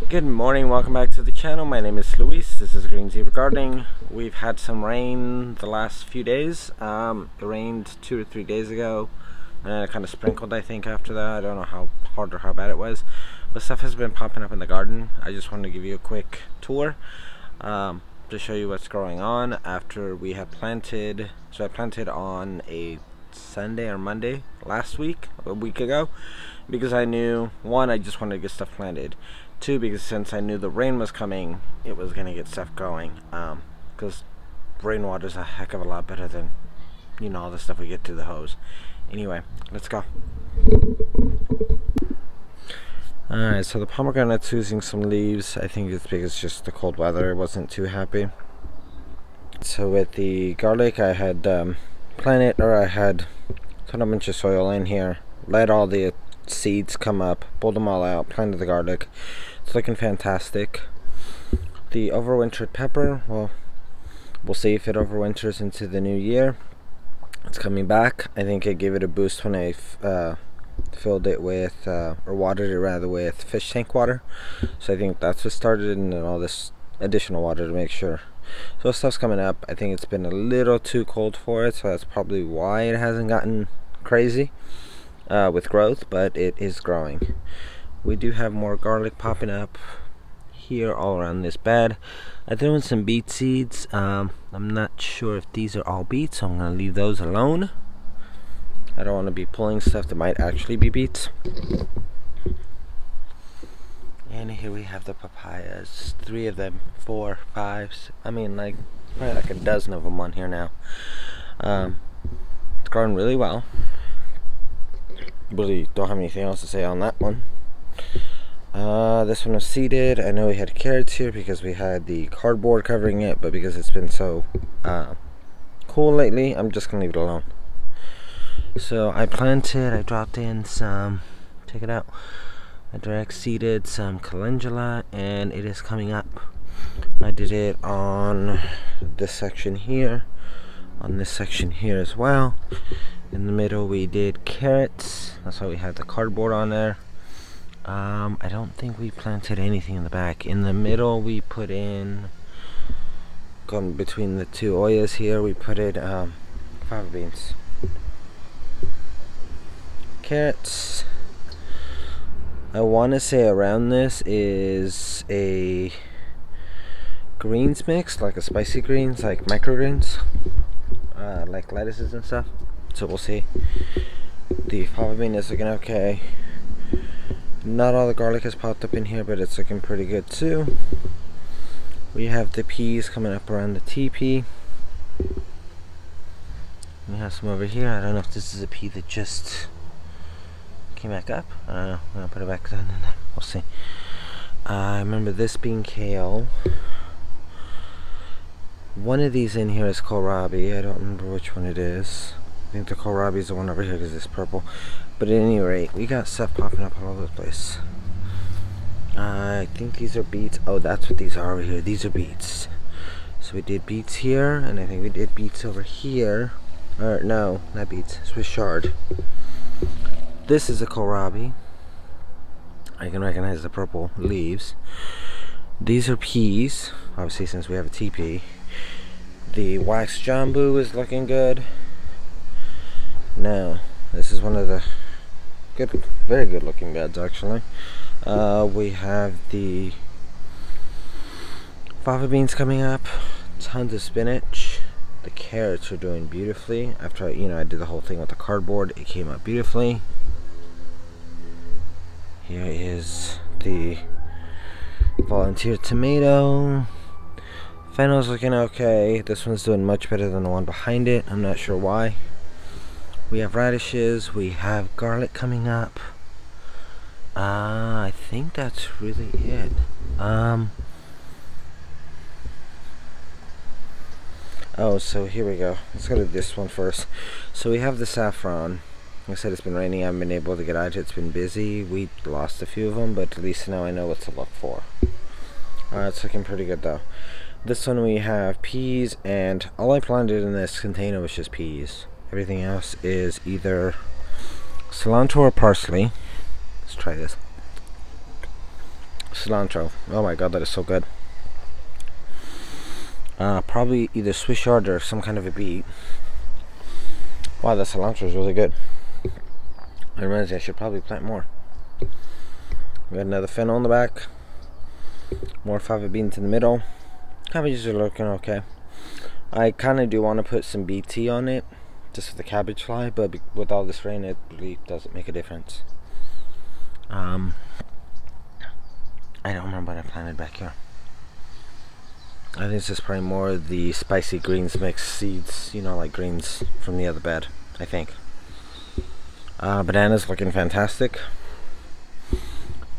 Good morning, welcome back to the channel. My name is Luis. This is Green Zebra Gardening. We've had some rain the last few days. It rained 2 or 3 days ago, and then it kind of sprinkled, I think, after that. I don't know how hard or how bad it was, but stuff has been popping up in the garden. I just wanted to give you a quick tour to show you what's going on after we have planted. So I planted on a Sunday or Monday last week, a week ago, because I knew, one, I just wanted to get stuff planted. Two, because since I knew the rain was coming, it was gonna get stuff going. Because rainwater is a heck of a lot better than, you know, all the stuff we get through the hose. Anyway, let's go. Alright, so the pomegranate's losing some leaves. I think it's because just the cold weather. Wasn't too happy. So with the garlic, I had I had put a bunch of soil in here, let all the seeds come up, pulled them all out, planted the garlic. It's looking fantastic. The overwintered pepper, well, we'll see if it overwinters into the new year. It's coming back. I think I gave it a boost when I filled it with, or watered it rather, with fish tank water. So I think that's what started, and then all this additional water to make sure. So stuff's coming up. I think it's been a little too cold for it, so that's probably why it hasn't gotten crazy with growth, but it is growing. We do have more garlic popping up here all around this bed. I threw in some beet seeds. I'm not sure if these are all beets, so I'm going to leave those alone. I don't want to be pulling stuff that might actually be beets. And here we have the papayas. 3 of them, 4, 5, I mean, like, probably like a dozen of them on here now. It's growing really well. Really don't have anything else to say on that one. This one was seeded. I know we had carrots here because we had the cardboard covering it, but because it's been so cool lately, I'm just gonna leave it alone. So I planted, I dropped in some, check it out, I direct seeded some calendula, and it is coming up. I did it on this section here, on this section here as well. In the middle we did carrots. That's why we had the cardboard on there. I don't think we planted anything in the back. In the middle we put in, going between the two oyas here, we put in fava beans. Carrots. I want to say around this is a greens mix, like a spicy greens, like microgreens, like lettuces and stuff. So we'll see. The fava bean is looking okay. Not all the garlic has popped up in here, but it's looking pretty good too. We have the peas coming up around the teepee. We have some over here. I don't know if this is a pea that just came back up. I don't know. I'm gonna put it back down and then we'll see. I remember this being kale. One of these in here is kohlrabi. I don't remember which one it is. I think the kohlrabi is the one over here because it's purple. But at any rate, we got stuff popping up all over the place. I think these are beets. Oh, that's what these are over here. These are beets. So we did beets here, and I think we did beets over here. Or no, not beets. Swiss chard. This is a kohlrabi. I can recognize the purple leaves. These are peas, obviously since we have a teepee. The wax jambu is looking good. Now, this is one of the good, very good looking beds actually. We have the fava beans coming up, tons of spinach. The carrots are doing beautifully. After I did the whole thing with the cardboard, it came out beautifully. Here is the volunteer tomato. Fennel's looking okay. This one's doing much better than the one behind it. I'm not sure why. We have radishes, we have garlic coming up. I think that's really it. Oh, so here we go. Let's go to this one first. So we have the saffron. Like I said, it's been raining. I haven't been able to get out. It's been busy. We lost a few of them, but at least now I know what to look for. It's looking pretty good though. This one we have peas, and all I planted in this container was just peas. Everything else is either cilantro or parsley. Let's try this. cilantro. Oh my god, that is so good. Probably either Swiss chard or some kind of a beet. Wow, the cilantro is really good. It reminds me I should probably plant more. We got another fennel in the back. More fava beans in the middle. Cabbages are looking okay. I kind of do want to put some BT on it, just for the cabbage fly, but with all this rain, it really doesn't make a difference. I don't remember what I planted back here. I think this is probably more of the spicy greens mixed seeds, you know, like greens from the other bed, I think. Banana's looking fantastic.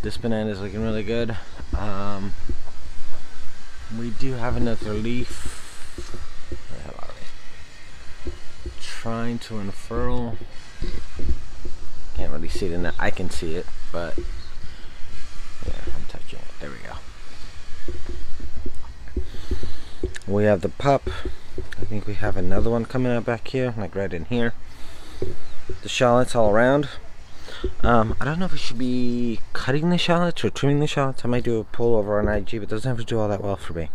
This banana is looking really good. We do have another leaf. Where the hell are we? Trying to unfurl. Can't really see it in there. I can see it, but yeah, I'm touching it. There we go. We have the pup. I think we have another one coming out back here, like right in here. The shallots all around. I don't know if we should be cutting the shallots or trimming the shallots. I might do a poll over on IG, but it doesn't have to do all that well for me.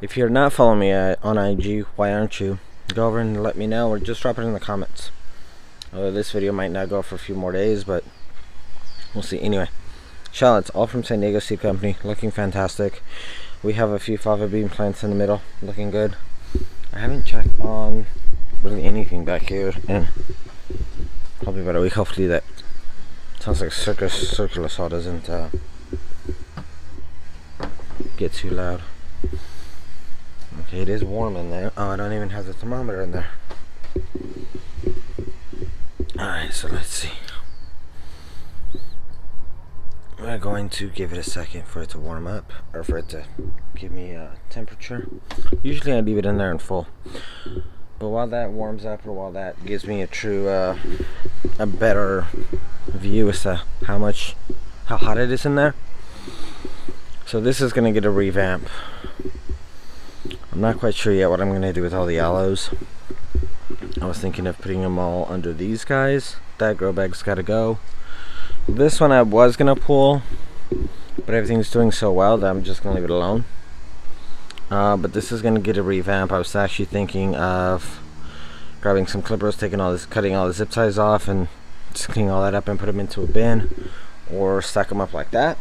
If you're not following me on IG, why aren't you? Go over and let me know, or just drop it in the comments. This video might not go for a few more days, but we'll see. Anyway, shallots, all from San Diego Seed Company, looking fantastic. We have a few fava bean plants in the middle, looking good. I haven't checked on really anything back here in probably about a week. Hopefully that sounds like circular saw doesn't get too loud. Okay, it is warm in there. Oh, I don't even have the thermometer in there. Alright, so let's see. We're going to give it a second for it to warm up, or for it to give me a temperature. Usually I leave it in there in full, but while that warms up, or while that gives me a true a better view as to how hot it is in there. So this is going to get a revamp. I'm not quite sure yet what I'm going to do with all the aloes. I was thinking of putting them all under these guys. That grow bag's got to go. This one I was going to pull, but everything's doing so well that I'm just going to leave it alone. But this is going to get a revamp. I was actually thinking of grabbing some clippers, cutting all the zip ties off, and just cleaning all that up and put them into a bin, or stack them up like that.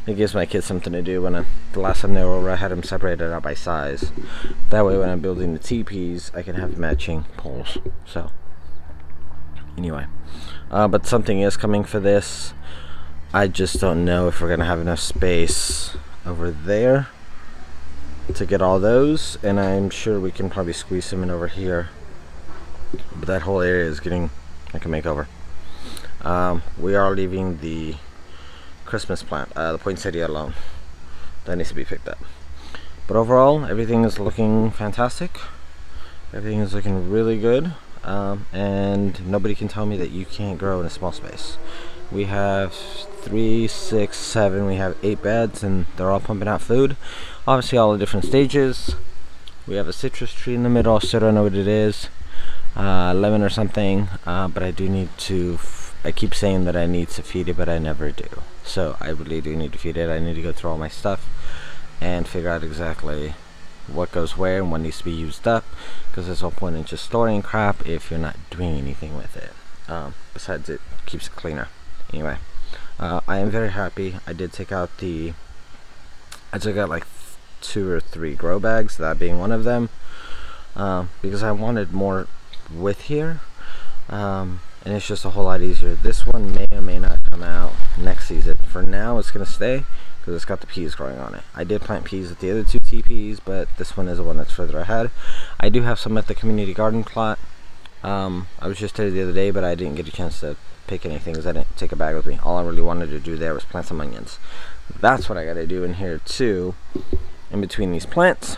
It gives my kids something to do. The last time they were over, I had them separated out by size. That way when I'm building the teepees, I can have matching poles. So anyway, but something is coming for this. I just don't know if we're gonna have enough space over there to get all those, and I'm sure we can probably squeeze them in over here, but that whole area is getting like a makeover. We are leaving the Christmas plant, the poinsettia, alone. That needs to be picked up. But overall, everything is looking fantastic. Everything is looking really good, and nobody can tell me that you can't grow in a small space. We have 3, 6, 7, we have 8 beds, and they're all pumping out food. Obviously all the different stages. We have a citrus tree in the middle. I still don't know what it is, lemon or something, but I do need to I keep saying that I need to feed it, but I never do. So I really do need to feed it. I need to go through all my stuff and figure out exactly what goes where and what needs to be used up, because there's no point in just storing crap if you're not doing anything with it. Besides, it keeps it cleaner. Anyway, I am very happy. I did take out I took out like 2 or 3 grow bags, that being one of them, because I wanted more width here, and it's just a whole lot easier. This one may or may not come out next season. For now, it's gonna stay because it's got the peas growing on it. I did plant peas with the other 2 TPs, but this one is the one that's further ahead. I do have some at the community garden plot. I was just there the other day, but I didn't get a chance to pick anything because I didn't take a bag with me. All I really wanted to do there was plant some onions. That's what I gotta do in here too, in between these plants,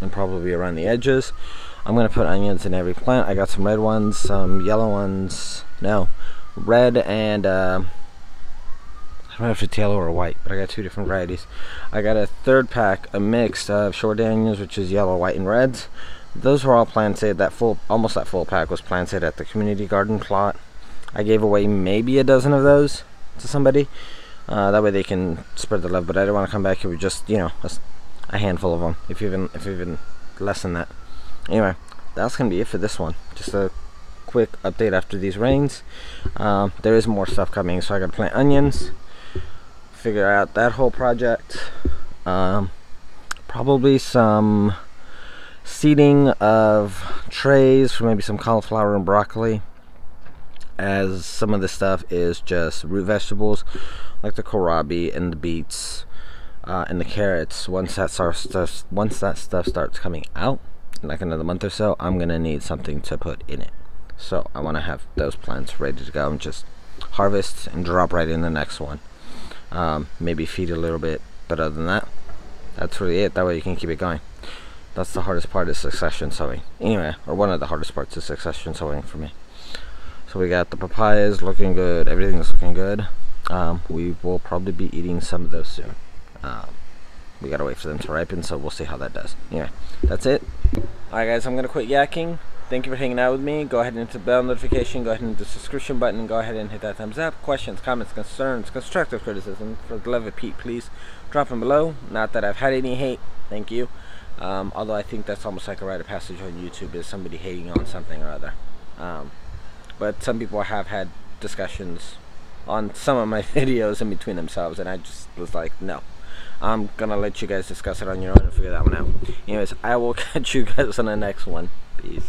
and probably around the edges. I'm gonna put onions in every plant. I got some red ones, some yellow ones. No, red and I don't know if it's yellow or white, but I got 2 different varieties. I got a 3rd pack, a mix of short onions, which is yellow, white, and reds. Those were all planted. Almost that full pack was planted at the community garden plot. I gave away maybe a dozen of those to somebody. That way they can spread the love. But I don't want to come back here with just, you know, a handful of them, if even less than that. Anyway, that's gonna be it for this one. Just a quick update after these rains. There is more stuff coming, so I gotta plant onions, figure out that whole project. Probably some seeding of trays for maybe some cauliflower and broccoli, as some of this stuff is just root vegetables like the kohlrabi and the beets and the carrots. Once that stuff starts coming out in like another month or so, I'm gonna need something to put in it. So I want to have those plants ready to go and just harvest and drop right in the next one. Maybe feed a little bit, but other than that, that's really it. That way you can keep it going. That's the hardest part, is succession sowing. Anyway, or one of the hardest parts is succession sowing for me. So we got the papayas looking good. Everything's looking good. We will probably be eating some of those soon. We gotta wait for them to ripen, so we'll see how that does. Anyway, that's it. Alright guys, I'm gonna quit yakking. Thank you for hanging out with me. Go ahead and hit the bell notification. Go ahead and hit the subscription button. And go ahead and hit that thumbs up. Questions, comments, concerns, constructive criticism, for the love of Pete, please drop them below. Not that I've had any hate. Thank you. Although I think that's almost like a rite of passage on YouTube, is somebody hating on something or other. But some people have had discussions on some of my videos in between themselves, and I just was like, no. I'm gonna let you guys discuss it on your own and figure that one out. Anyways, I will catch you guys on the next one. Peace.